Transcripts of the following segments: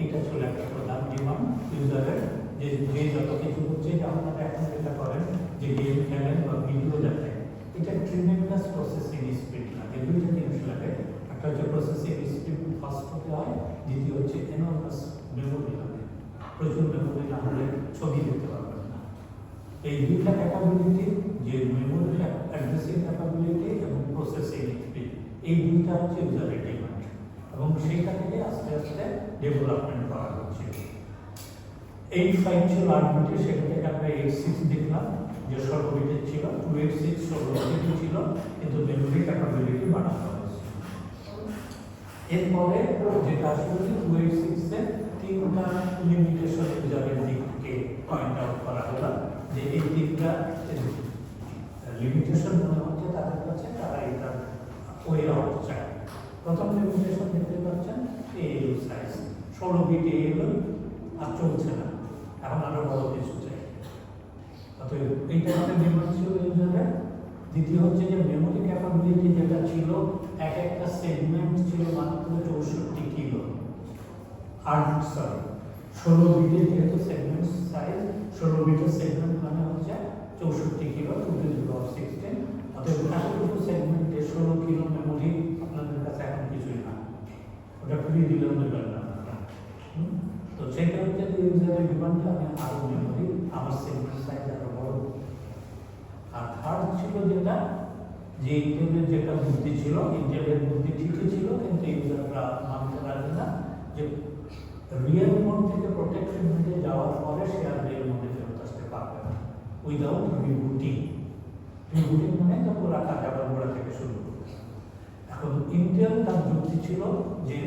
এটা ছিল একটা প্রধান ডিমান্ড ইউজারের, যে যত কিছু হচ্ছে যে আপনারা এখন যেটা করেন যে গেম খেলেন বা ভিডিও দেখেন, এটা ট্রিমেন্ডাস প্রসেসিং স্পিড লাগে, দুইটা জিনিস লাগে। একটা হচ্ছে প্রসেসিং স্পিড ফাস্ট হতে হয়, দ্বিতীয় হচ্ছে এনর্মাস মেমোরি লাগে, প্রচুর মেমোরি না হলে ছবি দেখতে পারবেন না। এই দুইটা ক্যাপাবিলিটি, যে মেমোরি অ্যাড্রেসিং ক্যাপাবিলিটি এবং প্রসেসিং স্পিড, এই দুইটা হচ্ছে ইউজারের ডিমান্ড, এবং সেইটা থেকে আস্তে আস্তে ডেভেলপমেন্ট করা হচ্ছে। 8.5 ছিল 8 বিটে, সেটা থেকে আমরা 8.6 দেখলাম যে 16 বিটের ছিল, 286 16 বিটের ছিল, কিন্তু মেমোরি ক্যাপাবিলিটি বাড়ানো হয়েছে। এরপরে যেটা আসলে 286 এর তিনটা লিমিটেশন ইউজারের দিক থেকে পয়েন্ট আউট করা হলো, যে এই তিনটা লিমিটেশন মনে হচ্ছে তাদের কাছে, তারা এটা ওয়ে আউট চায়। প্রথম লিমিটেশন দেখতে পাচ্ছেন এএলইউ সাইজ, 16 বিট এএলইউ আর চলছে না, এখন আরো বড় কিছু চাই। অতএব এইটা একটা ডিমান্ড ছিল ইউজারের। দ্বিতীয় হচ্ছে যে মেমোরি ক্যাপাবিলিটি যেটা ছিল, এক একটা সেগমেন্ট ছিল মাত্র 64 কিলো, আর 16 বিটের যেহেতু সেগমেন্ট সাইজ, 16 বিটের সেগমেন্ট মানে হচ্ছে 64 কিলো, 216। অতএব এতটুকু সেগমেন্টে 16 কিলো মেমোরি আপনাদের কাছে এখন কিছুই না, ওটা ফ্রি দিলেও দেবেন না। তো সেটা হচ্ছে যে ইউজারের ডিমান্ড, আমি আরো মেমোরি, আমার সেগমেন্ট সাইজ আরো বড়। আর থার্ড ছিল যেটা, যে ইন্টেলের যেটা বুদ্ধি ছিল, ইন্টেলের বুদ্ধি ঠিকই ছিল, কিন্তু ইউজাররা মানতে পারবে না যে রিয়েল মোড থেকে প্রোটেক্টেড মোডে যাওয়ার পরে সে আর রিয়েল মোডে ফেরত আসতে পারবে না উইদাউট রিবুটিং। রিবুটিং মানে তো পুরা কাজ আবার গোড়া থেকে শুরু করবে। এখন ইন্টেল তার যুক্তি ছিল যে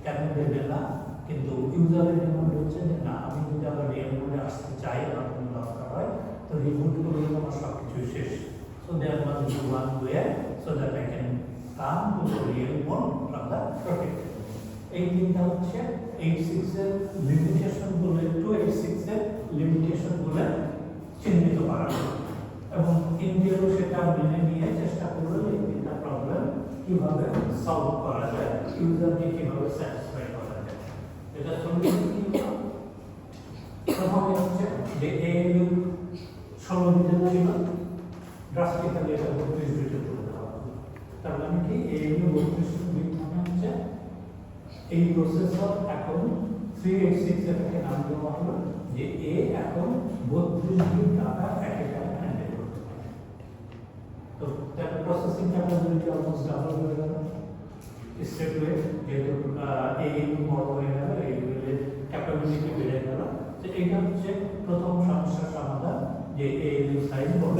কেন দেবে না, কিন্তু ইউজারের ডিমান্ড হচ্ছে যে না, আমি যদি আবার রিয়েল মোডে আসতে চাই, আমার কোনো দরকার হয়, তো রিবুট করলে আমার সব কিছু শেষ। So there must be one way so that I can come to the real mode from the protected. এই তিনটা হচ্ছে 86 এর লিমিটেশন বলে, 286 এর লিমিটেশন বলে চিহ্নিত করা হলো, এবং ইন্টেলও সেটা মেনে নিয়ে চেষ্টা করলো এই তিনটা প্রবলেম কিভাবে সলভ করা যায়, ইউজারকে কিভাবে স্যাটিসফাই করা যায়। এটা সলিউশন কি হলো? প্রথমে হচ্ছে যে এএলইউ 16 বিটের ছিল, ড্রাস্টিক্যালি এটা 32 বিটে তুলে দেওয়া হলো। তার মানে কি, এএলইউ 32 বিট মানে হচ্ছে এই প্রসেসর এখন 386 এটাকে নাম দেওয়া হলো যে এ এখন 32 বিট ডাটা একেবারে হ্যান্ডেল করতে পারে। তো তার প্রসেসিং ক্যাপাবিলিটি অলমোস্ট ডাবল হয়ে গেল স্টেপ ওয়ে, যেহেতু এএলইউ বড় হয়ে গেল, এএলইউ এর ক্যাপাবিলিটি বেড়ে গেল। তো এটা হচ্ছে প্রথম সমস্যার সমাধান, যে এএলইউ সাইজ বড়।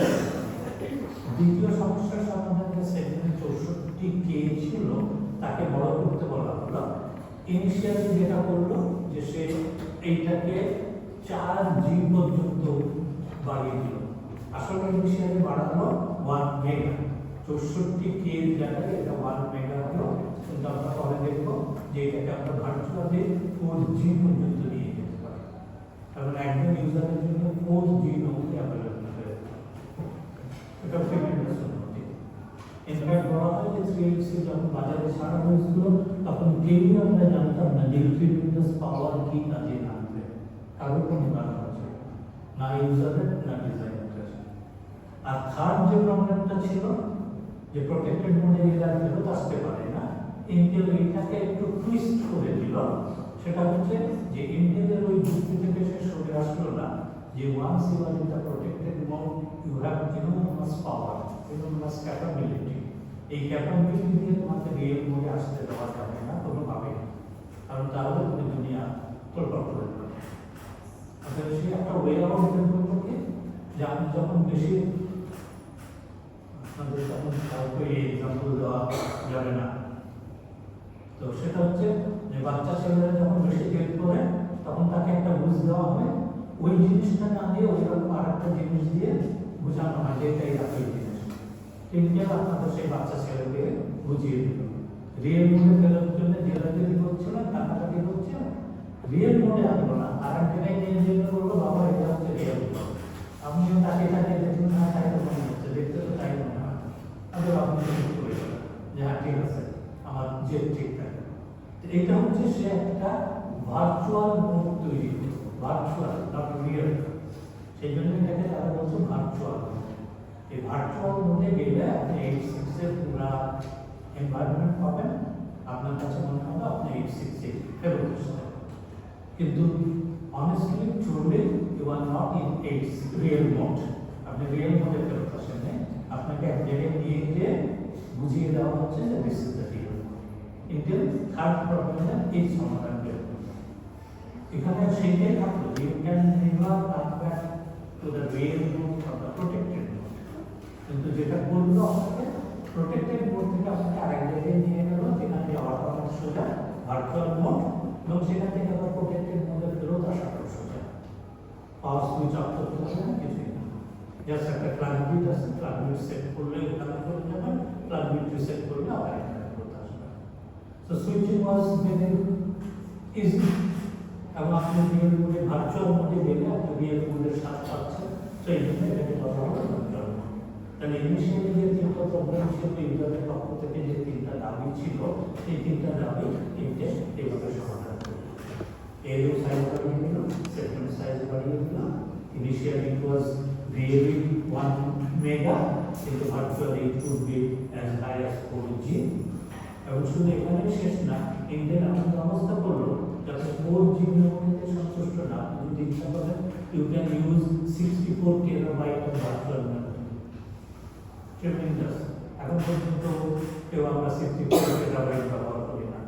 দ্বিতীয় সমস্যার সমাধান, যে সেগমেন্ট 64 কে ছিল তাকে বড় করতে বলা হলো। ইনিশিয়ালি যেটা করলো যে সে এইটাকে 4G পর্যন্ত বাড়িয়ে দিল। আসলে ইনিশিয়ালি বাড়ানো 1 মেগা, 64 কে জায়গায় এটা 1 মেগা হলো, কিন্তু আমরা পরে দেখবো যে এটাকে আমরা ভার্চুয়ালি 4G পর্যন্ত নিয়ে যেতে পারি, কারণ একজন ইউজারের জন্য 4G নৌকে অ্যাভেলেবল হয়ে যায়। এটা ট্রিমেন্ডাস উন্নতি। ইনফ্যাক্ট বলা হয় যে 386 যখন বাজারে ছাড়া হয়েছিল, তখন কেউই আমরা জানতাম না যে ট্রিমেন্ডাস পাওয়ার কি কাজে আনবে, কারো কোনো ধারণা ছিল না, ইউজারের না ডিজাইনারের। আর থার্ড যে প্রবলেমটা ছিল, যে প্রোটেক্টেড মোডে এরা ফেরত আসতে পারে না, ইন্টেল এইটাকে একটু টুইস্ট করে দিল। সেটা হচ্ছে যে ইন্টেলের ওই যুক্তি থেকে সে সরে আসলো না যে once you are in the protected mode you have enormous power, enormous capability. এই ক্যাপাবিলিটি দিয়ে তোমাকে রিয়েল মোডে আসতে দেওয়া যাবে না কোনোভাবে, কারণ তাহলে তুমি দুনিয়া তোলপাড় করে দেবে। অর্থাৎ সে একটা ওয়ে আউট বের করবো কি, যে আপনি যখন বেশি, আপনাদের তখন কাউকে এই এক্সাম্পল দেওয়া যাবে না, তো সেটা হচ্ছে যে বাচ্চা ছেলেরা যখন বেশি গেট করে তখন তাকে একটা বুঝ দেওয়া হয়, ওই জিনিসটা না দিয়ে ওইরকম আর একটা জিনিস দিয়ে বোঝানো হয় যে এটাই একই জিনিস। কিন্তু আপনাদের সেই বাচ্চা ছেলেকে বুঝিয়ে দিল রিয়েল মোডে ফেরার জন্য জেলাজেলি করছিল, কাটাকাটি করছিল, রিয়েল মোডে আনলো না, আর এক জায়গায় নিয়ে যেতে বললো বাবা এটা হচ্ছে রিয়েল মোড। আপনিও তাকে তাকে দেখুন, না তাই তো মনে হচ্ছে, দেখতে তো তাই মনে হয়, তাহলে আপনি করে যে হ্যাঁ ঠিক আছে, আমার যে ঠিক থাকে। এটা হচ্ছে সে একটা ভার্চুয়াল ভার্চুয়াল মোড তৈরি করে, ভার্চুয়াল নট রিয়েল, সেই জন্য এটাকে তারা বলছে ভার্চুয়াল। এই ভার্চুয়াল মোডে গেলে আপনি 86 এর পুরো এনভায়রনমেন্ট পাবেন, আপনার কাছে মনে হবে আপনি 86 এ ফেরত এসেছেন। কিন্তু honestly truly you are not in its real mode, আপনি রিয়েল মোডে ফেরত আসেন না, আপনাকে এক জায়গায় নিয়ে গিয়ে বুঝিয়ে দেওয়া হচ্ছে যে this is the real. Indian third প্রবলেমে এই সমাধান বের করতে এখানে সেইটাই থাকলো, you can never come back to the real mode or the protected mode. কিন্তু যেটা বললো আপনাকে প্রোটেক্টেড মোড থেকে আপনাকে আরেক জায়গায় নিয়ে গেল, যেখানে যাওয়ার পর সোজা ভার্চুয়াল মোড, এবং সেখান থেকে আবার প্রোটেক্টেড মোডে ফেরত আসার সোজা পাওয়ার সুইচ অফ করতে হবে না, কিছুই না, জাস্ট একটা প্লাগ বিট আছে, প্লাগ বিট সেট করলে এখানে করে যাবেন, প্লাগ বিট রিসেট করলে আবার এখানে করতে আসবে। So switching was very easy, এবং আপনি রিয়েল মোডে ভার্চুয়াল মোডে গেলে আপনি রিয়েল মোডের সাথে পাচ্ছেন, তো এই জন্য এটাকে বলা হয় ভার্চুয়াল মোড। তাহলে ইনিশিয়ালি যে তিনটা প্রবলেম ছিল, ইউজারের পক্ষ থেকে যে তিনটা দাবি ছিল, সেই তিনটা দাবি তিনটে এইভাবে সমাধান করবে। এর সাইজ বাড়িয়ে দিল, সেকেন্ড সাইজ বাড়িয়ে দিল, initially it was really 1 mega, কিন্তু virtually it could be as high as 4G। এবং শুধু এখানে শেষ না, ইন্ডিয়ান এমন ব্যবস্থা করলো যাতে 4G নিয়মকে সন্তুষ্ট না, যদি ইচ্ছা করেন you can use 64 terabyte of virtual memory. Tremendous, এখন পর্যন্ত কেউ আমরা 64 টেরাবাইট ব্যবহার করি না,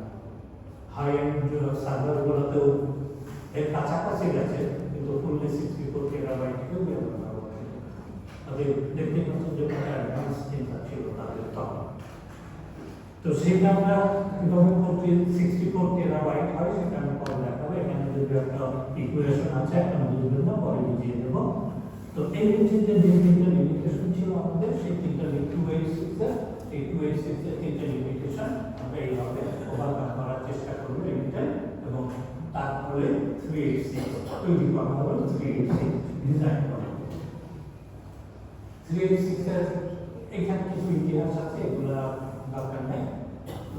হাই এন্ড সার্ভারগুলোতেও এর কাছাকাছি গেছে, কিন্তু ফুললি 64 টেরাবাইট কেউ ব্যবহার করে না। তবে দেখতে পাচ্ছেন যে কত অ্যাডভান্স চিন্তা ছিল তাদের তখন। তো সেটা আমরা কিভাবে করতে 64 টেরাবাইট হয় সেটা আমি পরে দেখাবো। এখানে যদি একটা ইকুয়েশন আছে, একটা বুঝবেন না, পরে বুঝিয়ে দেবো। তো এই হচ্ছে যে তিনটা লিমিটেশন ছিল আমাদের, সেই তিনটা 286 এর, এই 286 এর তিনটা লিমিটেশন আমরা এইভাবে ওভারকাম করার চেষ্টা করব লিমিটেড, এবং তারপরে 386 তৈরি করা হলো, 386 ডিজাইন করা হলো। 386 এর এখানে কিছু ইতিহাস আছে, এগুলো দরকার নেই।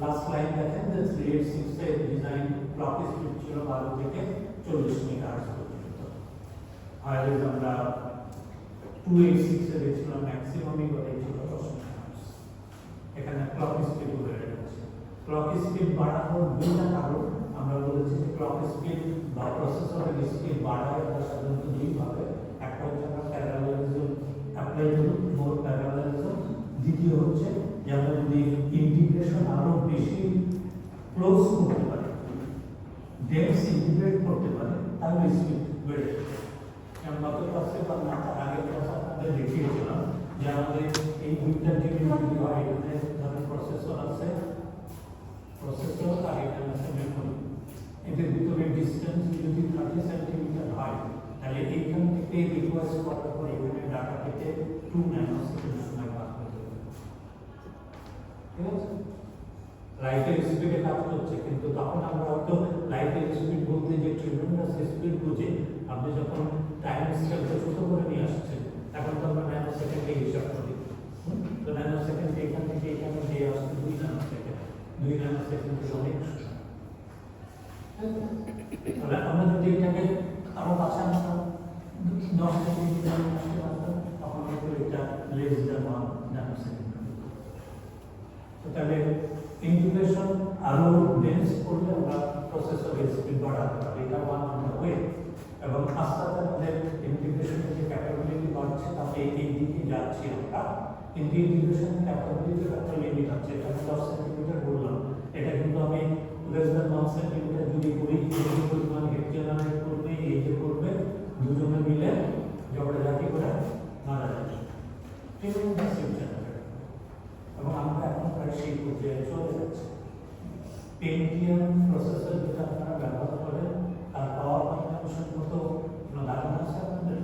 লাস্ট লাইন দেখেন যে 386 এর ডিজাইন ক্লক স্পিড ছিল 12 থেকে 40 মেগাহার্টজ পর্যন্ত, আর আমরা 286 এর ছিল ম্যাক্সিমামই ছিল 10 মেগাহার্টজ। এখানে ক্লক স্পিড বেড়ে গেছে। ক্লক স্পিড বাড়ানোর দুইটা কারণ আমরা বলেছি যে ক্লক স্পিড বা প্রসেসরের স্পিড বাড়ায় আমরা সাধারণত দুইভাবে, একটা হচ্ছে আমরা প্যারালালিজম অ্যাপ্লাই করি, মোর প্যারালালিজম, দ্বিতীয় হচ্ছে যে আমরা যদি ইন্টিগ্রেশন আরো বেশি ক্লোজ করতে পারি, ডেন্স ইন্টিগ্রেট করতে পারি, তাহলে স্পিড বেড়ে যাবে। আমি গত ক্লাসে বা না তার আগের ক্লাসে আপনাদের দেখিয়েছিলাম যে আমাদের এই দুইটা জিনিস হয়, এখানে ধরেন প্রসেসর আছে, প্রসেসর আর এখানে আছে মেমোরি, এদের ভিতরে ডিসটেন্স যদি 30 সেন্টিমিটার হয়, তাহলে এইখান থেকে রিকোয়েস্ট করার পর এখানে ডাটা পেতে 2 ন্যানোসেকেন্ড সময় পার হতে হবে। ঠিক আছে, লাইটের স্পিডে কাজ করছে, কিন্তু তখন আমরা হয়তো লাইটের স্পিড বলতে যে ট্রিমেন্ডাস স্পিড বুঝে আপনি যখন টাইম স্কেলটা ছোট করে নিয়ে আসছেন, এখন তো আমরা ন্যানো সেকেন্ডে হিসাব করি, তো ন্যানো সেকেন্ডে এখান থেকে এখানে যে আসছে 2 ন্যানো সেকেন্ড, 2 ন্যানো সেকেন্ড অনেক। তাহলে আমরা যদি এটাকে আরো কাছে আনতাম 10 সেকেন্ড আসতে পারতাম, তখন হয়তো এটা লেস দ্যান 1 ন্যানো সেকেন্ড। তাহলে ইন্টিগ্রেশন আরো ডেন্স করলে আমরা প্রসেসরের স্পিড বাড়াতে পারি, এটা ওয়ান অন দ্য ওয়ে। এবং আস্তে আস্তে আমাদের ইন্টিগ্রেশনের যে ক্যাপাবিলিটি বাড়ছে, তাতে এই দিকে যাচ্ছি আমরা, কিন্তু ইন্টিগ্রেশন ক্যাপাবিলিটির একটা লিমিট আছে। এটা আমি 10 সেন্টিমিটার বললাম, এটা কিন্তু আমি লেস দ্যান 1 সেন্টিমিটার যদি করি, এই পরিমাণ হিট জেনারেট করবে, এই যে করবে, দুজনে মিলে ঝগড়াঝাটি করে মারা যাবে, ঠিক আছে। এবং আমরা এখন প্রায় সেই পর্যায়ে চলে যাচ্ছি। পেন্টিয়াম প্রসেসর যেটা আপনারা ব্যবহার করেন, তার পাওয়ার কনজাম্পশন কত ধারণা আছে আপনাদের?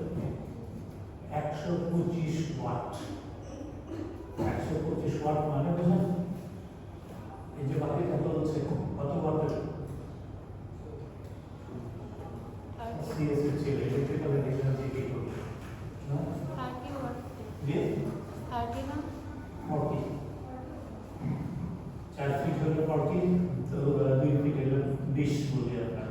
125 ওয়াট। 125 ওয়াট মানে বুঝেন, এই যে বাতিটা চলছে কত ওয়াটের? সিএসসি ছিল, ইলেকট্রিক্যাল এনার্জি কি করবে? 30 ওয়াট। জি 30 না 40, 4 ফিট হলে 40, তো 2 ফিট হলে 20 বলি আমরা।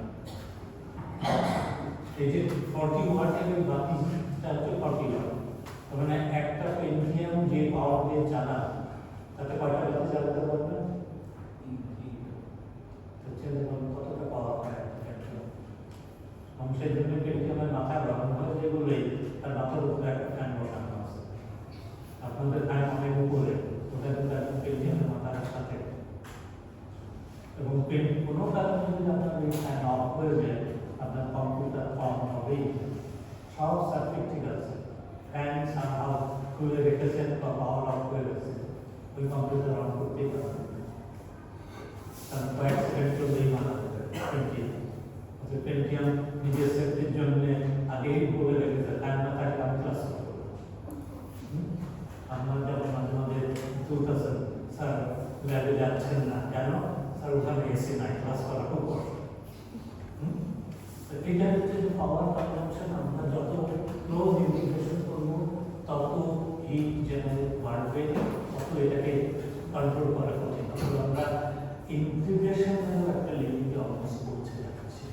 এই যে 40 ওয়াটের ওই বাতিটা হচ্ছে 40 ওয়াট, তার মানে একটা পেন্টিয়াম যে পাওয়ার দিয়ে চালান তাতে কয়টা বাতি জ্বালাতে পারবে? হচ্ছে দেখুন কতটা পাওয়ার পায় একটা অংশের জন্য পেন্টিয়ামের মাথায় গরম করে যেগুলোই তার মাথার উপরে একটা ফ্যান বসানো আছে। আপনাদের ফ্যান অনেক উপরে, ওটা কিন্তু একদম পেন্টিয়ামের মাথার সাথে, এবং কোনো কারণে যদি আপনার এই ফ্যান অফ হয়ে যায় আপনার কম্পিউটার অন হবেই। সব সার্কিট ঠিক আছে, ফ্যান সামহাও খুলে রেখেছেন বা পাওয়ার অফ হয়ে গেছে, ওই কম্পিউটার অন করতেই পারবেন, কারণ কয়েক সেকেন্ড চললেই মানা যাবে। পেন্টিয়াম নিজের সেফটির জন্য আগেই বলে রেখেছে ফ্যান না থাকলে আমি ক্লাস করবো। আপনার যেমন মাঝে মাঝে চলতেছেন, স্যার ল্যাবে যাচ্ছেন না কেন? স্যার ওখানে এসে নাই, ক্লাস করা খুব কষ্ট। এটা হচ্ছে যে পাওয়ার কনজাম্পশন, আমরা যত ক্লোজ ইন্টিগ্রেশন করবো তত হিট জেনারেট বাড়বে, তত এটাকে কন্ট্রোল করা কঠিন। তবে আমরা ইন্টিগ্রেশনের একটা লিমিটে অলমোস্ট পৌঁছে যাচ্ছি।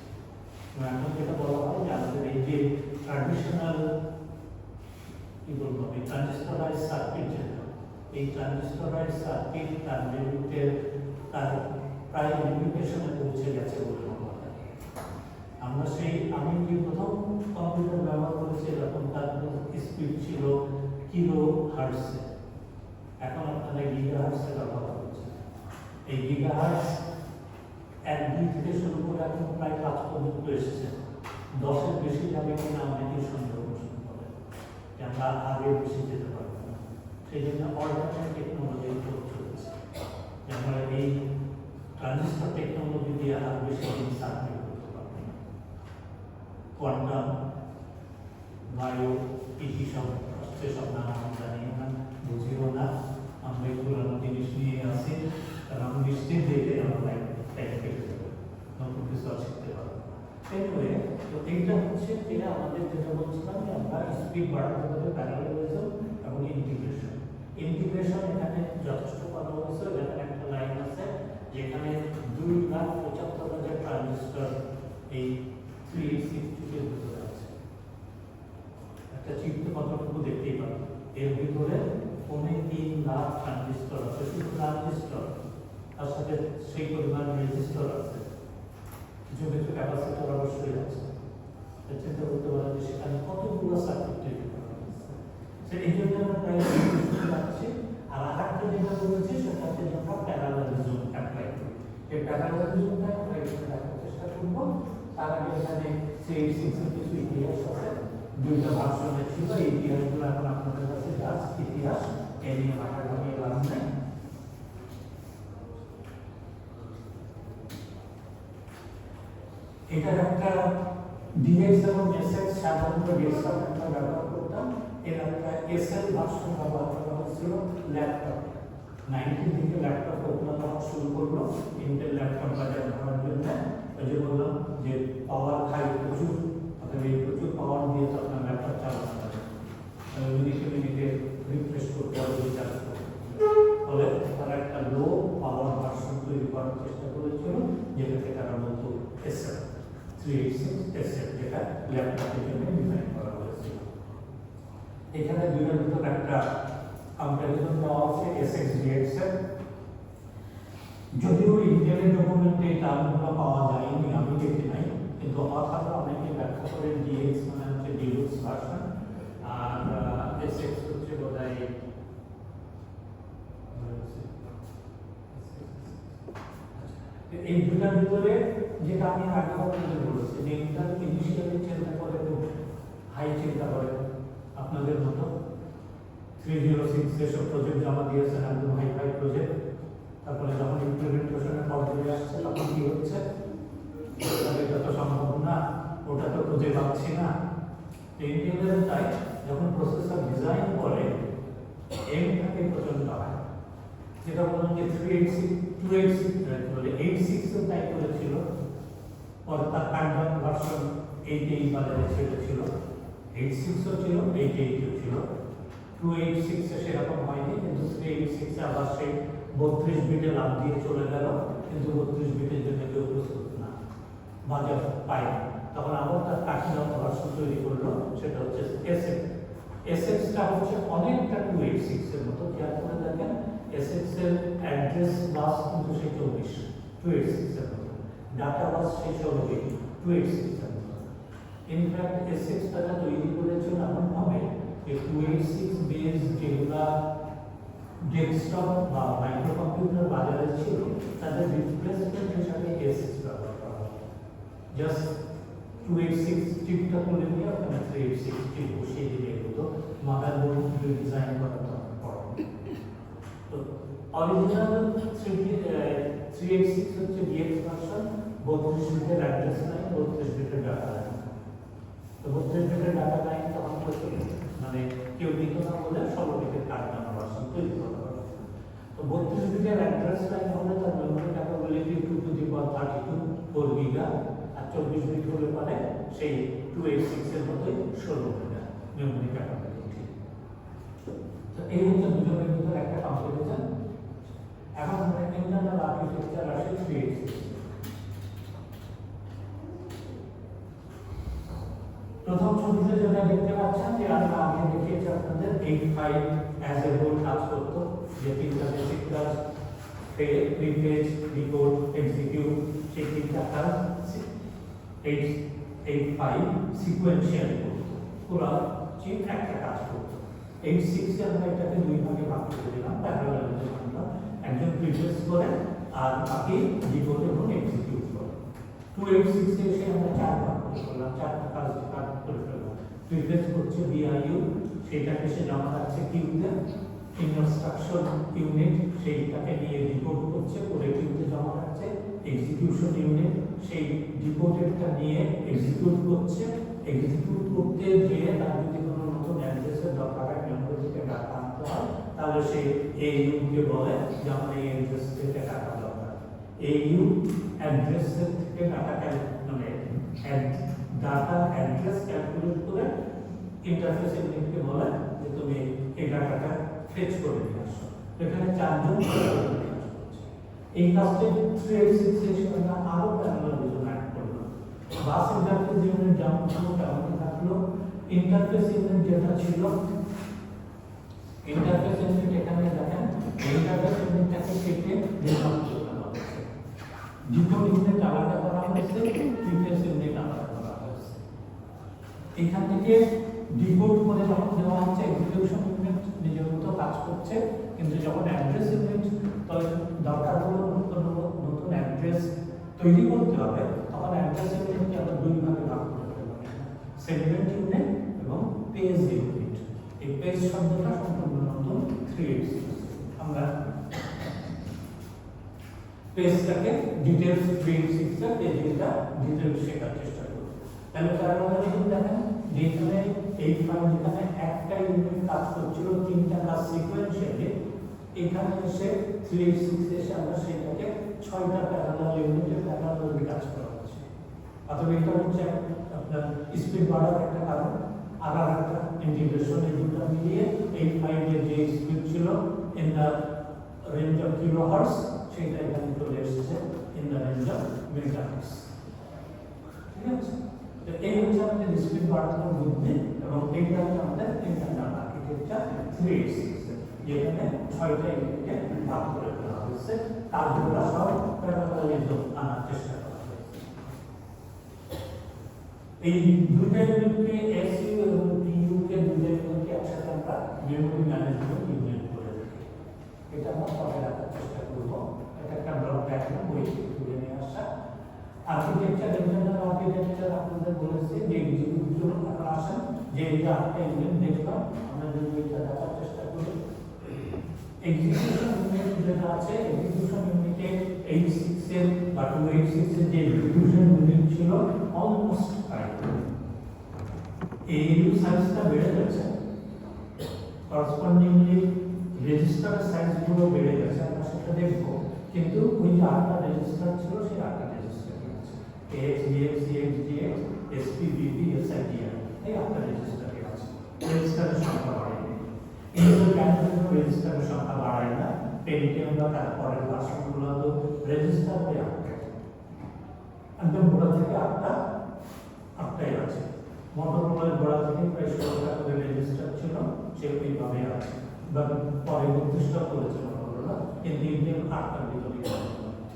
এখন যেটা বলা হয় যে আমাদের এই যে ট্র্যাডিশনাল কি বলবো এই ট্রানজিস্টরাইজ সার্কিট, যেটা এই ট্রানজিস্টরাইজ সার্কিট তার লিমিটের তার প্রায় লিমিটেশনে পৌঁছে গেছে বলে বলা হয়। আমরা সেই আমি যে প্রথম কম্পিউটার ব্যবহার করেছি তখন তার স্পিড ছিল কিলো হার্টসে, এখন আপনারা গিগা হার্টসে ব্যবহার করছেন। এই গিগা হার্টস 1-2 থেকে শুরু করে এখন প্রায় 5 পর্যন্ত এসেছে। 10-এর বেশি যাবে কিনা অনেকেই সন্দেহ পোষণ করে যে আমরা আগে বেশি যেতে পারবো না। সেই জন্য অল্টারনেট টেকনোলজি চলছে, যে আমরা এই ট্রানজিস্টর টেকনোলজি দিয়ে আর বেশি দিন সার্কিট করতে পারবো না। কোয়ান্টাম, বায়ো, ইজি সব সেসব নাম আমি জানিও না, বুঝিও না। আমরা এই পুরানো জিনিস নিয়ে আসি, কারণ আমি নিশ্চিত দেখে আমরা নতুন কিছু শিখতে পারবো। এনিওয়ে, তো এইটা হচ্ছে এটা আমাদের যেটা বলছিলাম যে আমরা স্পিড বাড়াতে হবে, প্যারালেলিজম এবং ইন্টিগ্রেশন। ইন্টিগ্রেশন এখানে যথেষ্ট কথা বলছে, এখানে একটা লাইন আছে যেখানে 2,75,000 ট্রানজিস্টর এই 386 চিপের ভিতরে আছে। একটা চিপ তো কতটুকু দেখতেই পাবেন, এর ভিতরে 3 লাখ ট্রানজিস্টর আছে, শুধু ট্রানজিস্টর, তার সাথে সেই পরিমাণ রেজিস্টর আছে, কিছু কিছু ক্যাপাসিটর অবশ্যই আছে। চিন্তা করতে পারেন যে সেখানে কতগুলো সার্কিট তৈরি করা হয়েছে। এই জন্য আমরা প্রায় যাচ্ছি। আর আরেকটা যেটা বলেছি সেটা হচ্ছে আমরা প্যারালালিজম অ্যাপ্লাই করি। এই প্যারালালিজমটা আমরা এখানে দেখার চেষ্টা করব। তার আগে এখানে 386 এর কিছু ইতিহাস আছে, 2টা ভার্সনে ছিল। এই ইতিহাসগুলো এখন আপনাদের কাছে জাস্ট ইতিহাস, এই নিয়ে মাথা ঘামিয়ে লাভ নাই। এটার একটা ডিএক্স এবং এসএক্স, সাধারণত ডিএক্স আমরা ব্যবহার করতাম। এর একটা এসএল ভার্সন ব্যবহার করা হয়েছিল ল্যাপটপ। 90 থেকে ল্যাপটপ উন্নত হওয়া শুরু করলো ইন্টেল ল্যাপটপ বাজার করার জন্য। ওই যে বললাম যে পাওয়ার খাই প্রচুর, অর্থাৎ এই প্রচুর পাওয়ার দিয়ে তো আপনার ল্যাপটপ চালানো যাবে, মিনিটে রিফ্রেশ করতে হবে, রিচার্জ করতে হবে। ফলে তারা একটা লো পাওয়ার ভার্সন তৈরি করার চেষ্টা করেছিল, যেটাকে তারা বলতো এসএল 386 এসএল, যেটা ল্যাপটপের জন্য ডিজাইন করা হয়েছিল। এখানে দুইটার ভিতর একটা কম্পারিজন দেওয়া আছে এসএক্স ডিএক্স এর। যদিও ইন্টেলের ডকুমেন্টে এই টার্মগুলো পাওয়া যায়নি, আমি দেখি নাই, কিন্তু অথাররা অনেকে ব্যাখ্যা করেন ডিএক্স মানে হচ্ছে ডিলুক্স ভার্সন, আর এসএক্স হচ্ছে বোধহয় এই দুটার ভিতরে যেটা আমি আগে আপনাদের বলেছি যে ইন্টার ইনিশিয়ালি চিন্তা করে খুব হাই চিন্তা করে আপনাদের মতো 306 যেসব প্রজেক্ট জমা দিয়েছেন একদম হাই প্রজেক্ট, তারপরে যখন ইমপ্লিমেন্টেশনের পর্যায়ে আসছে তখন কি হচ্ছে, এটা তো সম্ভব না, ওটা তো খুঁজে পাচ্ছি না। ইন্টেলের তাই যখন প্রসেসর ডিজাইন করে এমটাকে প্রচন্ড হয়, যেটা বললাম যে 386 286 বলে 86 এর টাইপ করেছিল, পরে তার কার্বন ভার্সন 88 বাজারে ছিল, 86 ও ছিল, 88 ও ছিল। 286 এ সেরকম হয়নি, কিন্তু 386 এ আবার সেই 32 বিটে লাভ দিয়ে চলে গেল, কিন্তু 32 বিটের জন্য কেউ প্রস্তুত না। বাজার পাই না, তখন আবার তার কাঠিন্য ভার্সন তৈরি করলো, সেটা হচ্ছে এসএক্স। এসএক্সটা হচ্ছে অনেকটা 286 এর মতো, খেয়াল করে দেখেন এসএক্স এর অ্যাড্রেস বাস কিন্তু সেই 286 এর মতো, ডাটা বাস সেই 286 এর মতো। ইনফ্যাক্ট এসএক্স তারা তৈরি করেছিল এমনভাবে যে 286 বেস যেগুলা ডেস্কটপ বা মাইক্রো কম্পিউটার বাজারে ছিল তাদের রিপ্লেসমেন্ট হিসাবে এসএক্স ব্যবহার করা হয়। জাস্ট 286 চিপটা তুলে নিয়ে ওখানে 386 চিপ বসিয়ে দিলে হতো, মাদারবোর্ড ডিজাইন করা তখন পড়ে। তো অরিজিনাল 386 হচ্ছে ডিএক্স ভার্সন, 32 বিটের অ্যাড্রেস লাইন, 32 বিটের ডাটা লাইন। তো 32 বিটের ডাটা লাইন তখন হচ্ছে মানে কেউ দিত না বলে 16 বিটের কার্ড ভার্সন তৈরি করা হয়। তো 32 বিটের অ্যাড্রেস লাইন হলে তার memory capability 2 to the power 32 4 giga, আর 24 বিট হলে পরে সেই 286 এর মতোই 16 গিগা মেমোরি ক্যাপাবিলিটি। তো এই হচ্ছে দুজনের ভিতরে একটা কম্পারিজন। এখন আমরা ইন্টারনাল আর্কিটেকচার আসে 386। প্রথম ছবিতে যেটা দেখতে পাচ্ছেন যে আমরা আগে দেখিয়েছি আপনাদের 85 অ্যাজ এ হোল কাজ করতো, যে তিনটা বেসিক কাজ, প্রিপেজ, ডিকোড, এক্সিকিউট, সেই তিনটা কাজ 85 সিকোয়েন্সিয়ালি করতো, পুরো চিপ একটা কাজ করতো। 86 এ আমরা এটাকে দুই ভাগে ভাগ করে দিলাম, প্যারালালিজমটা একজন প্রিপেজ করে আর বাকি ডিকোড এবং এক্সিকিউট করে। 286 এ এসে আমরা চার ভাগ করলাম, চারটা কাজ করে ফেললাম। প্রিপেজ করছে বিআইইউ, সেটাকে সে জমা রাখছে কিউতে, ইনস্ট্রাকশন ইউনিট সেইটাকে নিয়ে ডিকোড করছে, করে কিউতে জমা রাখছে, এক্সিকিউশন ইউনিট সেই ডিকোডেডটা নিয়ে এক্সিকিউট করছে, এক্সিকিউট করতে গিয়ে তার যদি কোনো নতুন অ্যাড্রেসের দরকার হয়, মেমোরি থেকে ডাটা আনতে হয়, তাহলে সেই এইইউ কে বলে যে আমার এই অ্যাড্রেস থেকে ডাটা দরকার। এইইউ অ্যাড্রেস থেকে ডাটা মানে ডাটা অ্যাড্রেস ক্যালকুলেট করে ইন্টারফেস ইউনিটকে বলে যে তুমি এই ডাটাটা ফেচ করে নিয়ে আসো। এখানে চারজন এই কাজটা 386 এর সঙ্গে আরো প্যারালালিজম অ্যাড করলো। বাস ইন্টারফেস ইউনিট যেমন ছিল তেমনই থাকলো। ইন্টারফেস ইউনিট যেটা ছিল, ইন্টারফেস ইউনিট এখানে দেখেন ইন্টারফেস ইউনিটটাকে কেটে ডিফাইন করা হয়েছে। ডিকোড ইউনিট আলাদা করা হয়েছে, প্রিপেজ ইউনিট আলাদা করা হয়েছে। এখান থেকে ডিকোড করে যখন দেওয়া হচ্ছে, এক্সিকিউশন ইউনিট নিজের মতো কাজ করছে, কিন্তু যখন অ্যাড্রেস ইউনিট দরকার হলো নতুন অ্যাড্রেস তৈরি করতে হবে, তখন অ্যাড্রেস ইউনিটকে আমরা দুই ভাগে ভাগ করে ফেলবো, সেগমেন্ট ইউনিট এবং পেজ ইউনিট। এই পেজ শব্দটা সম্পূর্ণ নতুন 386। আমরা পেজটাকে ডিটেইলস 386 এর পেজটা ডিটেইলস শেখার চেষ্টা করব। তাহলে প্যারালালিজম দেখেন যেখানে 85 যেখানে একটা ইউনিট কাজ করছিল, তিনটা কাজ সিকোয়েন্সিয়ালি, এখানে এসে 386 এসে আমরা সেটাকে 6টা প্যারালাল ইউনিটে প্যারালালি কাজ করা হচ্ছে। অথবা এটা হচ্ছে আপনার স্পিড বাড়ার একটা কারণ, আর একটা ইন্টিগ্রেশন, এই দুটো মিলিয়ে 85 এর যে স্পিড ছিল in the range of kilohertz, সেটা এখানে চলে এসেছে in the range of megahertz. ঠিক আছে, তো এই হচ্ছে আমাদের স্পিড বাড়ানোর বুদ্ধি, এবং এইটা হচ্ছে আমাদের ইন্টারনাল আর্কিটেকচার 386, যেখানে 6টা ইউনিটকে ভাগ করে দেওয়া হয়েছে, কাজগুলো সব প্যারালালিজম আনার চেষ্টা করা হয়েছে। এই দুইটা ইউনিটকে এসইউ এবং টিইউ কে দুইটা ইউনিটকে একসাথে আমরা মেমোরি ম্যানেজমেন্ট ইউনিট বলে থাকি। এটা আমরা পরে রাখার চেষ্টা করব। এটা একটা ব্লক ডায়াগ্রাম বই থেকে তুলে নিয়ে আসা। আর্কিটেকচার, ইন্টারনাল আর্কিটেকচার আপনাদের বলেছি যে এক্সিকিউশন এখন আসেন, যে এটা একটা ইউনিট দেখলাম, আমরা যদি এটা দেখার চেষ্টা করি। এক্সিকিউশন ইউনিট যেটা আছে, এক্সিকিউশন ইউনিটে 86 এর বা 286 এর যে এক্সিকিউশন ইউনিট ছিল অলমোস্ট প্রায় এইইউ সাইজটা বেড়ে যাচ্ছে, করসপন্ডিংলি রেজিস্টার সাইজগুলো বেড়ে গেছে, আমরা সেটা দেখবো। কিন্তু ওই যে 8টা রেজিস্টার ছিল, সেই 8টা রেজিস্টার আছে, AX, BX, CX, DX, SP, BP, SI, DI, এই 8টা রেজিস্টারে আছে। রেজিস্টারের সংখ্যা বাড়েনি, কিন্তু কেন রেজিস্টারের সংখ্যা বাড়ায় না? পেন্টিয়াম বা তারপরের ভার্সনগুলো তো রেজিস্টার হয়ে আটকে। একদম গোড়া থেকে আটটাই আছে। মোটরোলার গোড়া থেকে প্রায় 16টা করে রেজিস্টার ছিল, সেইভাবে আছে। বা পরে 32টা করেছে মোটরোলা, কিন্তু ইন্টেল 8টার ভিতরে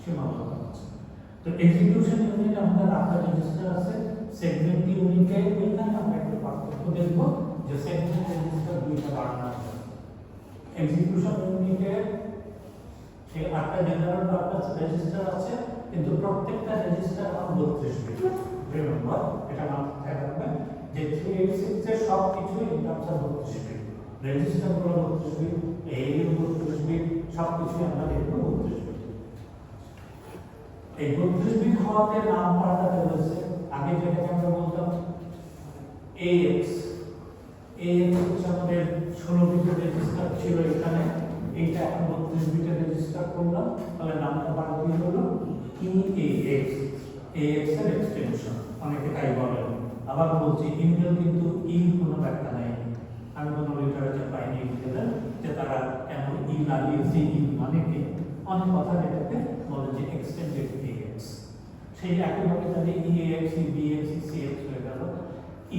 সীমাবদ্ধ আছে। তো এক্সিকিউশন ইউনিট আমাদের 8টা রেজিস্টার আছে। সেগমেন্ট ইউনিটে এখানে আমরা একটু পার্থক্য দেখব যে সেগমেন্ট রেজিস্টার দুইটা বাড়ানো আছে। এক্সিকিউশন ইউনিটে এই 8টা জেনারেল পারপাস রেজিস্টার আছে, কিন্তু প্রত্যেকটা রেজিস্টার হল 32 বিট। রিমেম্বার, এটা মাথায় রাখবেন যে 386 এর সব কিছু in terms of 32 bit. Register গুলো 32 বিট, এএলইউ 32 বিট, সব কিছু আমরা দেখব 32 বিট। এই 32 বিট হওয়াতে নাম পাল্টাতে হয়েছে। আগে যেটাকে আমরা বলতাম AX হচ্ছে আমাদের 16 বিটের রেজিস্টার ছিল এখানে, এইটা এখন 32 বিটের রেজিস্টার করলাম, তাহলে নামটা পাল্টিয়ে হলো EAX। AX এর এক্সটেনশন, অনেকে তাই বলেন। আবার বলছি, ইন্টেল কিন্তু কোনো ব্যাখ্যা নেই, আমি কোনো লিটারেচার পাইনি ইন্টেলের যে তারা কেন লাগিয়েছে, মানে কি অনেক কথা যেটাকে বলে যে এক্সটেন্ডেড AX। সেই একইভাবে তাহলে EAX, EBX, CX হয়ে গেল,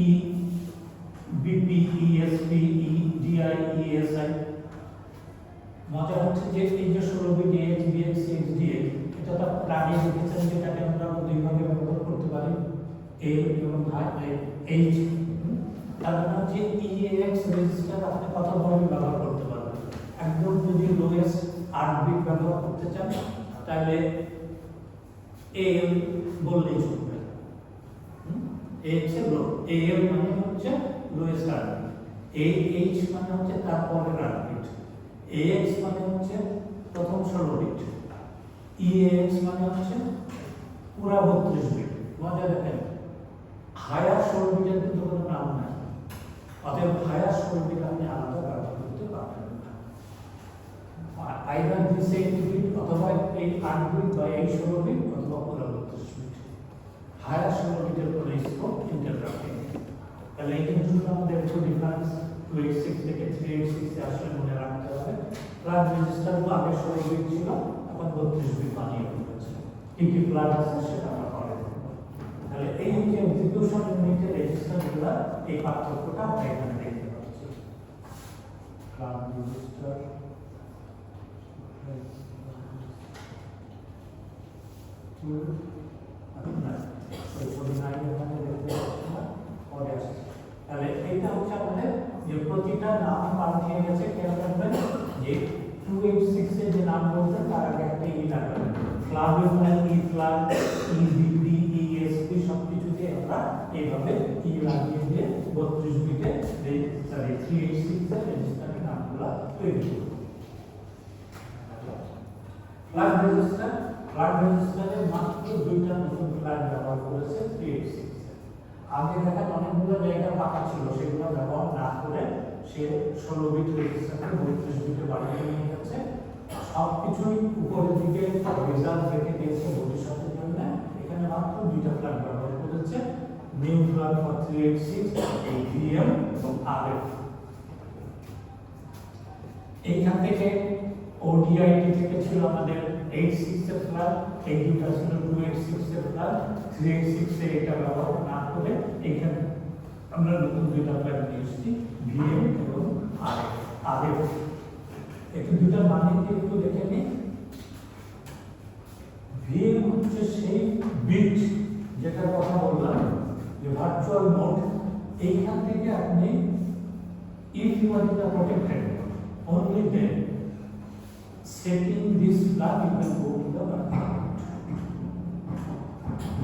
EBP, ESP, EDI, ESI। মজা হচ্ছে যে এই যে 16 bit AX, BX, CX, DX, এটা তো প্রাগে লিখেছেন যেটাকে আমরা দুইভাবে ব্যবহার করতে পারি, A এবং H। তার মানে হচ্ছে EAX রেজিস্টার আপনি কতভাবে ব্যবহার করতে পারবেন। একদম যদি লোয়েস্ট 8 বিট ব্যবহার করতে চান তাহলে AL বললেই চলবে। AX এর লো, AL মানে হচ্ছে লোয়েস্ট 8 বিট, AH মানে হচ্ছে তারপরের 8 বিট, AX মানে হচ্ছে প্রথম 16 বিট, EAX মানে হচ্ছে পুরা 32 বিট। মজা দেখেন, হায়ার 16 বিটের কিন্তু কোনো নাম নাই, অতএব হায়ার 16 বিট আপনি আলাদা ব্যবহার করতে পারবেন না। আইদার দিস 8 বিট অথবা এই 8 বিট বা এই 16 বিট অথবা পুরা 32 বিট। হায়ার 16 বিটের কোনো স্কোপ ইন্টেল রাখে। তাহলে এই কিন্তু আমাদের একটু ডিফারেন্স 286 থেকে 386 এ আসলে মনে রাখতে হবে। ফ্ল্যাগ রেজিস্টারগুলো আগে 16 বিট ছিল, এখন 32 বিট বানিয়ে ফেলেছে। কি কি ফ্ল্যাগ আছে সেটা আমরা পরে দেখব। তাহলে এই যে এক্সিকিউশন ইউনিটের রেজিস্টারগুলো, এই পার্থক্যটা আমরা এখানে দেখতে পাচ্ছি। ফ্ল্যাগ রেজিস্টার তাহলে এইটা হচ্ছে আমাদের যে প্রতিটা নাম পাল্টিয়ে গেছে। খেয়াল রাখবেন যে 286 এর যে নাম বলতে তার আগে একটা ই লাগাবেন। ফ্ল্যাগ মানে ই ফ্ল্যাগ, EBP, ESP সবকিছুতে আমরা এইভাবে ই লাগিয়ে দিয়ে 32 বিটে 386 এর রেজিস্টারের নামগুলো তৈরি করব। ফ্ল্যাগ রেজিস্টারে মাত্র দুইটা নতুন ফ্ল্যাগ ব্যবহার করেছে 386। আগে দেখেন অনেকগুলো জায়গা ফাঁকা ছিল, সেগুলো ব্যবহার না করে সে 16 বিট রেজিস্টারকে 32 বিটে বাড়িয়ে নিয়ে গেছে। সবকিছুই উপরের দিকে রেজাল্ট রেখে দিয়েছে ভবিষ্যতের জন্য। এখানে মাত্র দুইটা ফ্ল্যাগ ব্যবহার করেছে, নিউ ফ্ল্যাগ ফর 386, এই VM এবং RF। এইখান থেকে ODIT থেকে ছিল আমাদের 86 এর ফ্ল্যাগ, এই দুটো ছিল 286 এর ফ্ল্যাগ। 386 এ এটা ব্যবহার না করে এখানে আমরা নতুন দুইটা ফ্ল্যাগ নিয়ে এসেছি, VM এবং RF। একটু দুটো মানে একটু দেখে নিই। VM হচ্ছে সেই বিট যেটার কথা বললাম যে ভার্চুয়াল মোড। এইখান থেকে আপনি if you are in the protected mode, only then setting this flag you can go to the virtual mode.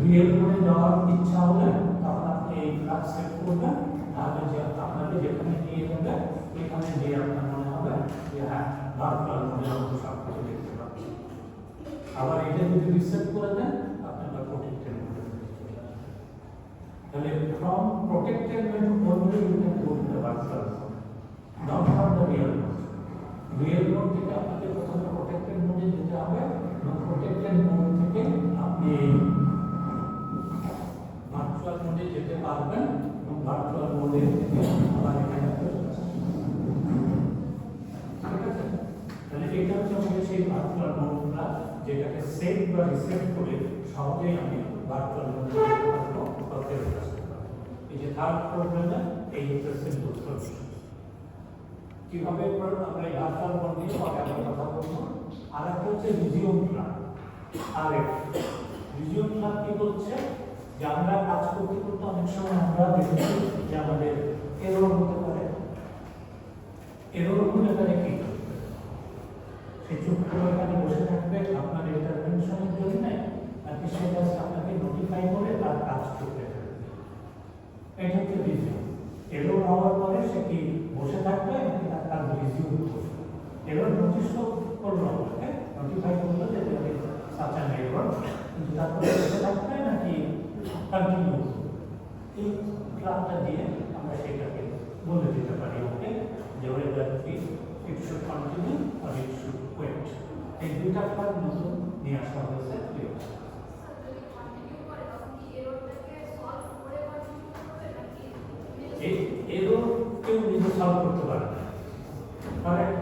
Real মোডে যাওয়ার ইচ্ছা হলে তখন আপনি এই ফ্ল্যাগ সেট করবেন, তাহলে যে আপনাকে যেখানে নিয়ে যাবে এখানে গিয়ে আপনার মনে হবে যে হ্যাঁ ভার্চুয়াল মোডে আমরা সব কিছু দেখতে পাচ্ছি। আবার এটা যদি রিসেট করে দেন আপনারা প্রোটেক্টেড মোডে চলে যাবেন। তাহলে from protected mode only you can go to the virtual mode, not from the real mode. Real mode থেকে আপনাকে প্রথমে প্রোটেক্টেড মোডে যেতে হবে, এবং প্রোটেক্টেড মোড থেকে আপনি ভার্চুয়াল মোডে যেতে পারবেন, এবং ভার্চুয়াল মোডে আবার এখানে ঠিক আছে। তাহলে এটা হচ্ছে আমাদের সেই ভার্চুয়াল মোডটা, যেটাকে সেভ বা রিসেট করে সহজেই আমি ভার্চুয়াল ফেরত আসতে পারবো। এই যে থার্ড প্রবলেমে এই সিম্পল সলিউশন। কিভাবে আমরা এই ভার্চুয়াল বন্ড নিয়ে আগে কথা বলবো। আর একটা হচ্ছে রিজিওন প্ল্যান। আর রিজিওন প্ল্যান কি বলছে যে আমরা কাজ করতে করতে অনেক সময় আমরা দেখেছি যে আমাদের এরর হতে পারে। এরর হলে তাহলে কি করবে? সে চুপ করে এখানে বসে থাকবে আপনার ইন্টারভেনশনের জন্য, নাকি সে জাস্ট আপনাকে নোটিফাই করে তার কাজ করতে থাকবে? এটা হচ্ছে রিজিওন। এরর হওয়ার পরে সে কি বসে থাকবে নাকি তার কাজ রিজিউম করবে? এরর নোটিশ করলো আপনাকে, নোটিফাই করলো যে সাচ অ্যান এরর, কিন্তু তারপরে বসে থাকবে নাকি কন্টিনিউ করবে? এই প্ল্যানটা দিয়ে আমরা সেটাকে বলে দিতে পারি ওকে যে whether it should continue or it should wait. এই দুইটা প্ল্যান নতুন নিয়ে আসা হয়েছে। এই এরর কেউ নিজে সলভ করতে পারে না, কারেক্ট?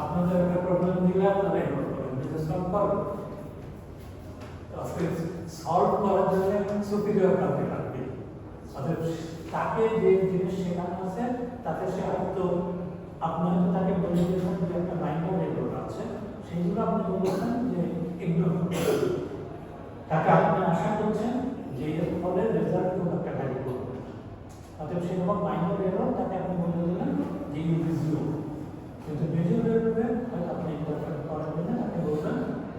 আপনাদের একটা প্রবলেম দিলাম, তাহলে এরর নিজে সলভ করো। সলভ করার জন্য সুপিরিয়র কাউকে লাগবে। অর্থাৎ তাকে যে জিনিস শেখানো আছে তাতে সে হয়তো আপনি হয়তো তাকে বলে দিয়েছেন যে একটা মাইনর এরর আছে, সেইগুলো আপনি বলছেন যে ইগনোর করতে হবে। তাকে আপনি আশা করছেন যে এর ফলে রেজাল্ট খুব একটা ভ্যারি করবে। অর্থাৎ সেরকম মাইনর এরর তাকে আপনি বলে দিলেন যে ইউ রিজিউম। কিন্তু মেজর এররে হয়তো আপনি ইন্টারপ্রেট করার জন্য তাকে বলবেন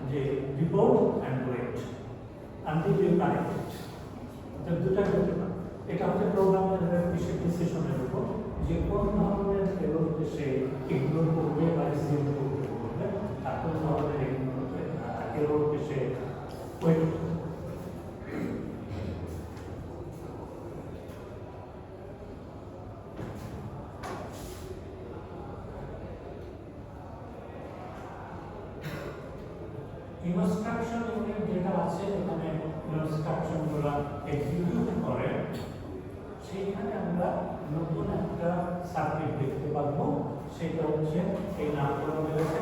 যে report and wait until you correct it. অর্থাৎ দুটা করতে পারে। এটা হচ্ছে প্রোগ্রামের ডিসিশনের উপর যে কোন ধরনের এররকে সে ইগনোর করবে বা রিজিউম করতে বলবে, আর কোন ধরনের এররকে সে ওয়েট করবে। ইনস্ট্রাকশন ইউনিট যেটা আছে এখানে ইনস্ট্রাকশনগুলো এক্সিকিউট করে, সেইখানে আমরা নতুন একটা সার্কিট দেখতে পাবো। সেটা হচ্ছে এই নামগুলো রয়েছে।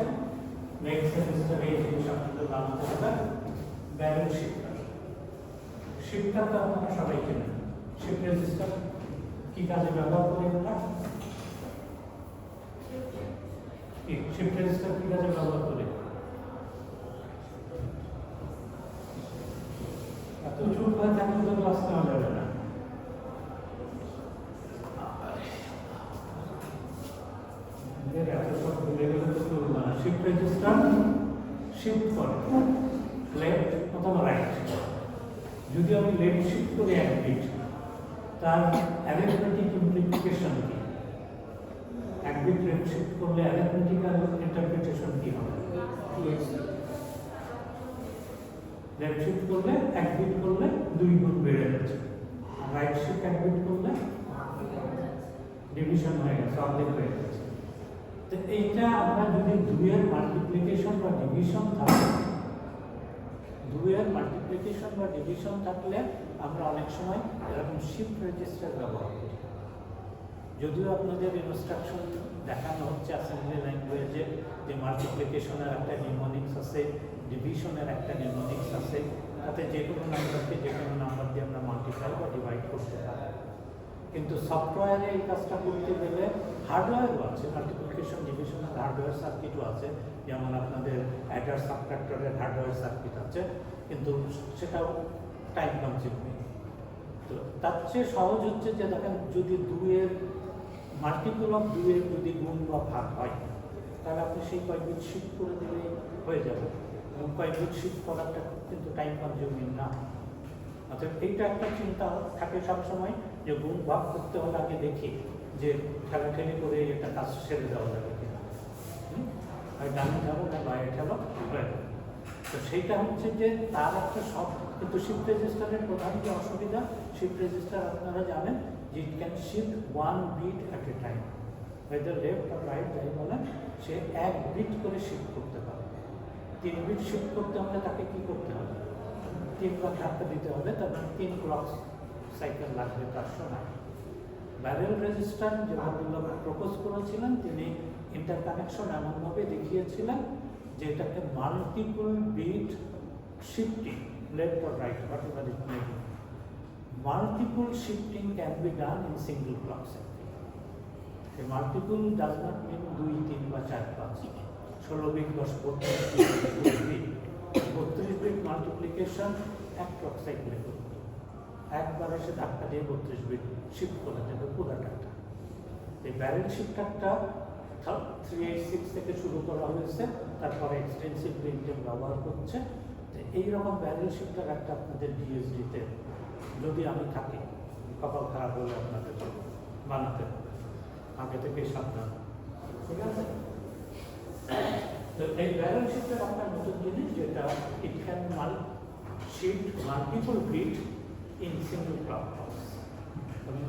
নেক্সট সেমিস্টারে এই জিনিস আপনাদের জানতে হবে। Barrel shifter. শিফটার তো আপনারা সবাই চেনেন। শিফট রেজিস্টার কি কাজে ব্যবহার করি আমরা? শিফট রেজিস্টার কি কাজে ব্যবহার করি? এত চুপ হয়ে থাকলে তো ক্লাস নেওয়া যাবে না। শিফট রেজিস্টার শিফট করে লেফট অথবা রাইট। যদি আমি লেফট শিফট করি এক বিট, তার অ্যারিথমেটিক ইমপ্লিকেশন কি? এক বিট লেফট শিফট করলে অ্যারিথমেটিক্যাল ইন্টারপ্রিটেশন কি হবে? লেফট শিফট করলে এক বিট করলে 2 গুণ বেড়ে যাচ্ছে, রাইট শিফট এক বিট করলে ডিভিশন হয়ে গেছে, অর্ধেক হয়ে গেছে। তো এইটা আমরা যদি 2 এর মাল্টিপ্লিকেশন বা ডিভিশন থাকে, 2 এর মাল্টিপ্লিকেশন বা ডিভিশন থাকলে আমরা অনেক সময় এরকম শিফট রেজিস্টার ব্যবহার করি। যদিও আপনাদের ইনস্ট্রাকশন দেখানো হচ্ছে অ্যাসেম্বলি ল্যাঙ্গুয়েজে যে মাল্টিপ্লিকেশনের একটা নিউমোনিক্স আছে, ডিভিশনের একটা নিউমোনিক্স আছে, তাতে যে কোনো নাম্বারকে যে কোনো নাম্বার দিয়ে আমরা মাল্টিপ্লাই বা ডিভাইড করতে পারি। কিন্তু সফটওয়্যারে এই কাজটা করতে গেলে হার্ডওয়্যারও আছে, মাল্টিপ্লিকেশন ডিভিশনের হার্ডওয়্যার সার্কিটও আছে, যেমন আপনাদের অ্যাডার সাবট্রাক্টরের হার্ডওয়্যার সার্কিট আছে, কিন্তু সেটাও টাইম কনজিউমিং। তো তার চেয়ে সহজ হচ্ছে যে দেখেন, যদি 2 এর মাল্টিপল অফ 2 এর যদি গুণ বা ভাগ হয়, তাহলে আপনি সেই কয়েক বিট শিফট করে দিলেই হয়ে যাবে। এবং কয়েক বিট শিফট করাটা কিন্তু টাইম কনজিউমিং না। অর্থাৎ এইটা একটা চিন্তা থাকে সবসময় যে গুণ ভাগ করতে হলে আগে দেখি যে ঠেলাঠেলি করে একটা কাজ সেরে দেওয়া যাবে কিনা, হয় ডানে যাবো না বাইরে ঠেলো হয়ে যাবে। তো সেইটা হচ্ছে যে তার একটা সব, কিন্তু শিফট রেজিস্টারের প্রধান যে অসুবিধা, শিফট রেজিস্টার আপনারা জানেন যে it can shift 1 bit at a time, whether left আর রাইট যাই বলেন, সে 1 বিট করে শিফট করতে পারে। 3 বিট শিফট করতে হলে তাকে কি করতে হবে? 3 বার ধাক্কা দিতে হবে, তারপর 3 ক্লক সাইকেল লাগবে তার সময়। ব্যারেল রেজিস্টার যে আব্দুল্লাহ প্রপোজ করেছিলেন, তিনি ইন্টারকানেকশন এমনভাবে দেখিয়েছিলেন যে এটাকে multiple bit shifting left or right, whatever it may be. Multiple shifting can be done in single clock cycle. A multiple does not mean 2, 3 বা 4, 5, 16 বিট 10, 32 বিট 32 বিট মাল্টিপ্লিকেশন এক clock সাইকেলে করবে, একবার এসে ধাক্কা দিয়ে 32 বিট শিফট করে দেবে পুরো ডাটা। এই ব্যারেল শিফটারটা 386 থেকে শুরু করা হয়েছে, তারপরে এক্সটেন্সিভ প্রিন্টিং ব্যবহার করছে। এইরকম ব্যারেল শিফটার একটা আপনাদের ডিএসডিতে যদি আমি থাকি, কপাল খারাপ হলে আপনাদের বানাতে হবে, আগে থেকে সাবধান, ঠিক আছে? তো এই ব্যারেল শিফটার আপনার নতুন জিনিস, যেটা it can shift multiple bit in single clock pulse.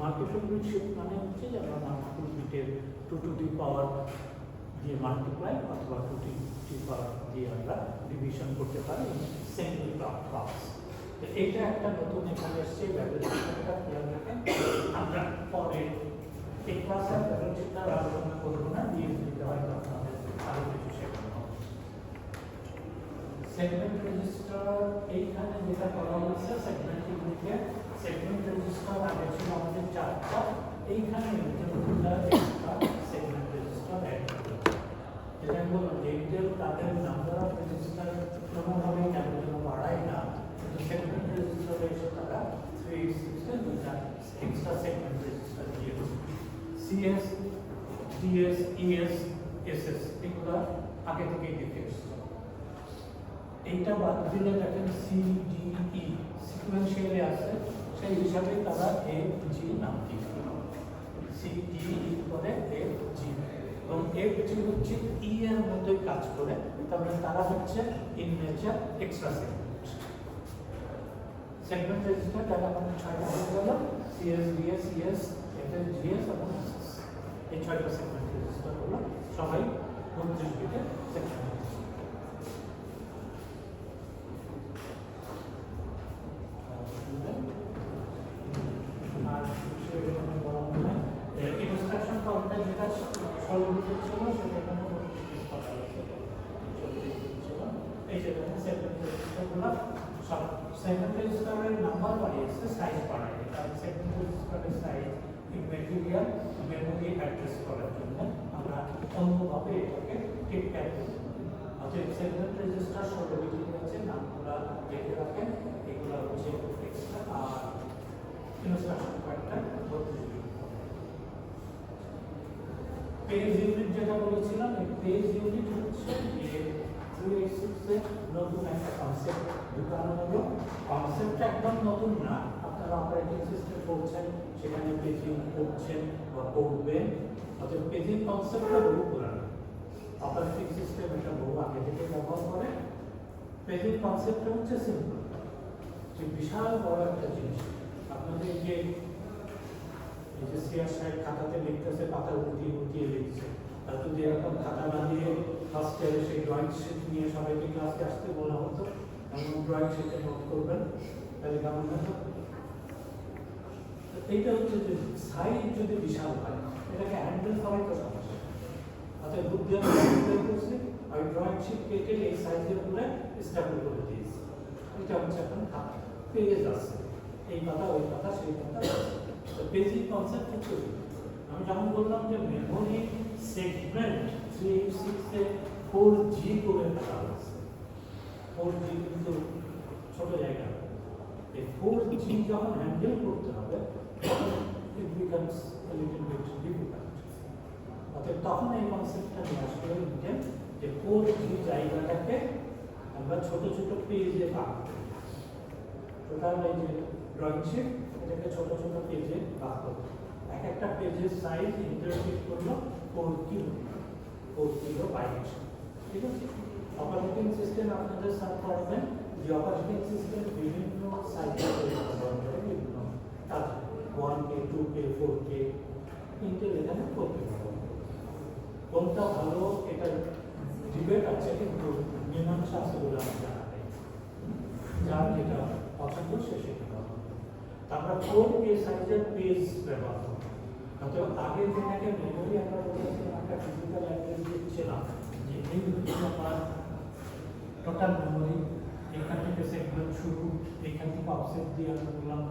Multiple bit shift মানে হচ্ছে যে আমরা মাল্টিপল বিটের 2 টু দি পাওয়ার দিয়ে মাল্টিপ্লাই অথবা 2 টু দি পাওয়ার দিয়ে আমরা ডিভিশন করতে পারি সিঙ্গল ক্লক পালস। তো এইটা একটা নতুন এখানে এসছে ব্যারেল শিফটারটা, খেয়াল রাখেন। আমরা পরে এই ক্লাসে ব্যারেল শিফটার আলোচনা করবো না, দিয়ে দিতে হয় আপনাদের আরো কিছু শেখানো হবে। সেগমেন্ট রেজিস্টার এইখানে যেটা করা হয়েছে, সেগমেন্টের দিকে সেগমেন্ট রেজিস্টার আগে ছিল আমাদের 4টা, এইখানে এক্সট্রা সেগমেন্ট রেজিস্টার অ্যাড করা হয়েছে। যেটা বললাম ডিটেল তাদের নাম্বার অফ রেজিস্টার কোনোভাবেই কেন যেন বাড়ায় না, কিন্তু সেগমেন্ট রেজিস্টারে এসে তারা 386 দুটা এক্সট্রা সেগমেন্ট রেজিস্টার দিয়েছে। সিএস, ডিএস, ইএস, এসএস এগুলো আগে থেকেই দেখে এসছে। এইটা বাদ দিলে দেখেন সিডিই সিকোয়েন্সিয়ালি আছে, সেই হিসাবে তারা এফজি নাম দিয়েছে। সিডিই করে এফজি, এবং এফজি হচ্ছে ই এর মতোই কাজ করে, তাহলে তারা হচ্ছে in nature extra segment. Segment register তারা আমাদের 6টা হয়ে গেল, CS, DS, ES, FS, GS এবং এসএস। এই 6টা সেগমেন্ট রেজিস্টার হলো সবাই 32 বিটের সেগমেন্ট। ইনস্ট্রাকশন কাউন্টার যেটা সর্বপ্রথম ছিল সেটা এখানে এই যেখানে সেগমেন্ট রেজিস্টারগুলো সব সেগমেন্ট রেজিস্টারের নাম্বার বাড়িয়েছে, সাইজ বাড়ায়। কারণ সেগমেন্ট রেজিস্টারের সাইজ মেটেরিয়াল মেমোরি অ্যাড্রেস করার জন্য আমরা অন্যভাবে এটাকে ঠিক ক্যাপ করি। অর্থাৎ সেগমেন্ট রেজিস্টার 16 বিট আছে, নামগুলো লিখে রাখেন, এগুলো হচ্ছে এক্সট্রা, আর ইনস্ট্রাকশন কার্ডটা 32 বিট। পেজ ইউনিট যেটা বলেছিলাম, এই পেজ ইউনিট হচ্ছে এই 386 এর নতুন একটা কনসেপ্ট ঢুকানো হলো। কনসেপ্টটা একদম নতুন না, আপনারা অপারেটিং সিস্টেম করছেন, সেখানে পেজিং করছেন বা করবেন। অর্থাৎ পেজিং কনসেপ্টটা বহু পুরানো, অপারেটিং সিস্টেম এটা বহু আগে থেকে ব্যবহার করে। পেজিং কনসেপ্টটা হচ্ছে সিম্পল, যে বিশাল বড় একটা জিনিস আপনাদের যে সিআর সাহেব খাতাতে লিখতেছে, পাতা উল্টিয়ে উল্টিয়ে লিখছে, আর যদি এরকম খাতা না দিয়ে ফার্স্ট ইয়ারে সেই ড্রয়িং শিট নিয়ে সবাইকে ক্লাসে আসতে বলা হতো, এমন ড্রয়িং শিটে নোট করবেন, তাহলে কেমন হতো? এইটা হচ্ছে যে সাইজ যদি বিশাল হয়, এটাকে হ্যান্ডেল করাই তো সমস্যা। অর্থাৎ বুদ্ধি আমি হ্যান্ডেল করছি, আমি ড্রয়িং শিট কেটে এই সাইজের উপরে স্ট্যাপল করে দিয়েছি। এটা হচ্ছে এখন খাতা, পেজ আছে, এই পাতা ওই পাতা সেই পাতা। বেসিক কনসেপ্ট হচ্ছে আমি যেমন বললাম যে মেমোরি সেগমেন্ট 386 এ 4G করে রাখা হয়েছে। 4G কিন্তু ছোট জায়গা, এই 4G যখন হ্যান্ডেল করতে হবে তখন it becomes a little bit difficult। অর্থাৎ তখন এই কনসেপ্টটা নিয়ে আসলে ইন্টেন্ট যে 4G জায়গাটাকে আমরা ছোট ছোট পেজে ভাগ করি। টোটাল এই যে ড্রয়িং শিট এটাকে ছোট ছোট পেজে ভাগ করব। এক একটা পেজের সাইজ ইন্টারপ্রিট করলো 4 কিলোবাইট। ঠিক আছে, অপারেটিং সিস্টেম আপনাদের সার্ভ করবেন, যে অপারেটিং সিস্টেম বিভিন্ন সাইজে ব্যবহার করে বিভিন্ন কাজ, 1K, 2K, 4K, ইন্টেল এখানে 4K ব্যবহার করে। কোনটা ভালো এটা ডিবেট আছে, কিন্তু মীমাংসা আছে বলে আমি জানা নেই, যার যেটা পছন্দ সে সেটা ব্যবহার করে। আমরা 4K সাইজের পেজ ব্যবহার করি। অর্থাৎ আগে যেটাকে মেমোরি আমরা বলেছিলাম একটা ফিজিক্যাল অ্যাড্রেস দিচ্ছিলাম, যে এই হচ্ছে আমার টোটাল মেমোরি, এখান থেকে সেগমেন্ট শুরু, এখান থেকে অফসেট দিয়ে আমি বললাম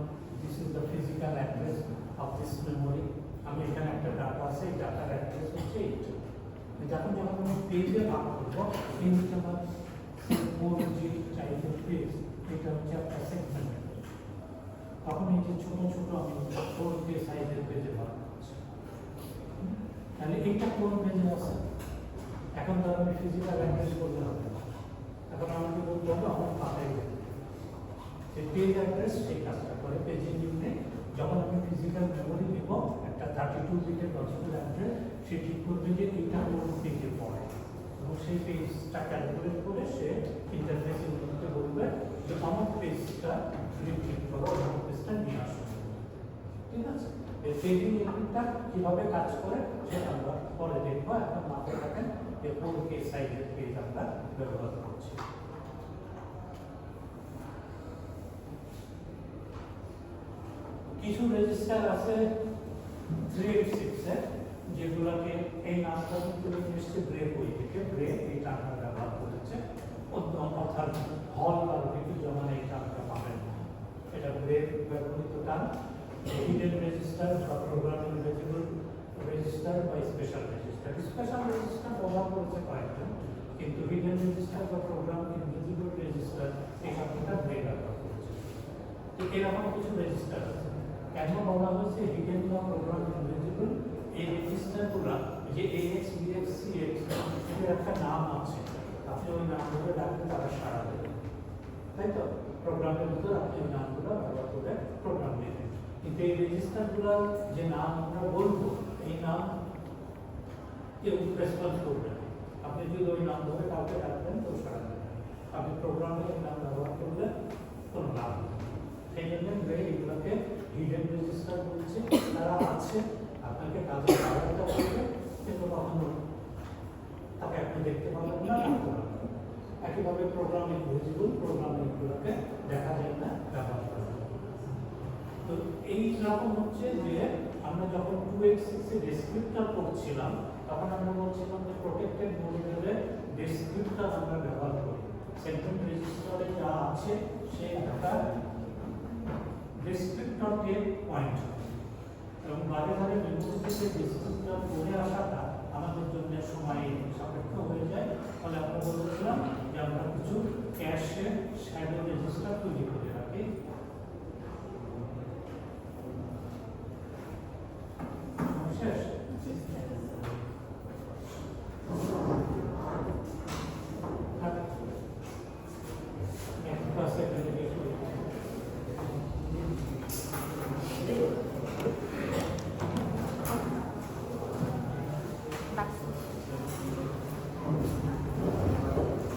this is the physical address of this memory. আমি এখানে একটা ডাটা আছে, এই ডাটার অ্যাড্রেস হচ্ছে এইটা। যখন আমি পেজে ভাগ করবো, এই হচ্ছে আমার 4G টাইপের পেজ, এটা হচ্ছে একটা সেগমেন্ট। তখন এই যে ছোট ছোট আমি 4K সাইজের পেজে ভাগ করছি। তাহলে এইটা কোন পেজে আছে? এখন তো আমি ফিজিক্যাল অ্যাড্রেস করতে হবে না, এখন আমাকে বলতে হবে আমার খাতায় যে পেজ অ্যাড্রেস সেই কাজটা করে। পেজে নিম্নে যখন আমি ফিজিক্যাল মেমোরি দেব একটা 32 বিটের লজিক্যাল অ্যাড্রেস, সে ঠিক করবে যে এটা কোন পেজে পড়ে এবং সেই পেজটা ক্যালকুলেট করে সে ইন্টারফেসের মধ্যে বলবে যে আমার পেজটা ক্লিক করো, আমার পেজটা নিয়ে আসো। ঠিক আছে, এই পেজিং ইনপুটটা কিভাবে কাজ করে সেটা আমরা পরে দেখবো। এখন মাথায় রাখেন যে 4K সাইজের পেজ আমরা ব্যবহার করছি। কিছু রেজিস্টার আছে 386 এর, যেগুলোকে এই নামটা কিন্তু নিশ্চয়ই ব্রেক বই থেকে ব্রেক এই টার্মটা ব্যবহার করেছে। অর্থাৎ হল বা রুটিকে যেমন এই টার্মটা পাবেন না, এটা ব্রেক ব্যবহৃত টার্ম। হিডেন রেজিস্টার বা প্রোগ্রাম ইনভেজিবল রেজিস্টার বা স্পেশাল রেজিস্টার। স্পেশাল রেজিস্টার ব্যবহার করেছে কয়েকজন, কিন্তু হিডেন রেজিস্টার বা প্রোগ্রাম ইনভেজিবল রেজিস্টার এই শব্দটা ব্রেক ব্যবহার করেছে। তো এরকম কিছু রেজিস্টার আছে। কেন বলা হয়েছে হিডেন বা প্রোগ্রাম ইনভেজিবল? এই রেজিস্টারগুলো যে AX, BX, CX এদের একটা নাম আছে, আপনি ওই নামগুলো ডাকলে তারা সাড়া দেবে, তাই তো? প্রোগ্রামের ভিতরে আপনি ওই নামগুলো ব্যবহার করে প্রোগ্রাম দেবেন। কিন্তু এই রেজিস্টারগুলো যে নাম আমরা বলবো, এই নাম কেউ রেসপন্স করবে না। আপনি যদি ওই নাম ধরে কাউকে ডাকবেন তো সাড়া দেবেন, আপনি প্রোগ্রামে এই নাম ব্যবহার করলে কোনো লাভ নেই। সেই জন্য এইগুলোকে হিডেন রেজিস্টার বলছে। তারা আছে, আপনাকে কাজে সহায়তা করবে, কিন্তু কখনো তাকে আপনি দেখতে পাবেন না, রাখতে পারবেন না। একইভাবে প্রোগ্রাম ইনভিজিবল, প্রোগ্রামগুলোকে দেখা যায় না, ব্যবহার করা যায়। তো এই রকম হচ্ছে যে আমরা যখন 2x6 এর ডেসক্রিপ্টর করছিলাম, তখন আমরা বলছিলাম যে প্রোটেক্টেড মডিউলের ডেসক্রিপ্টর আমরা ব্যবহার করি। সেগমেন্ট রেজিস্টারে যা আছে সেই ডাটা ডেসক্রিপ্টরকে পয়েন্ট করে, এবং বারে বারে মেমোরি থেকে ডেসক্রিপ্টর পড়ে আসাটা আমাদের জন্য সময় সাপেক্ষ হয়ে যায়। ফলে আমরা বলেছিলাম যে আমরা কিছু ক্যাশে শ্যাডো রেজিস্টার তৈরি করে রাখি। শেষ That's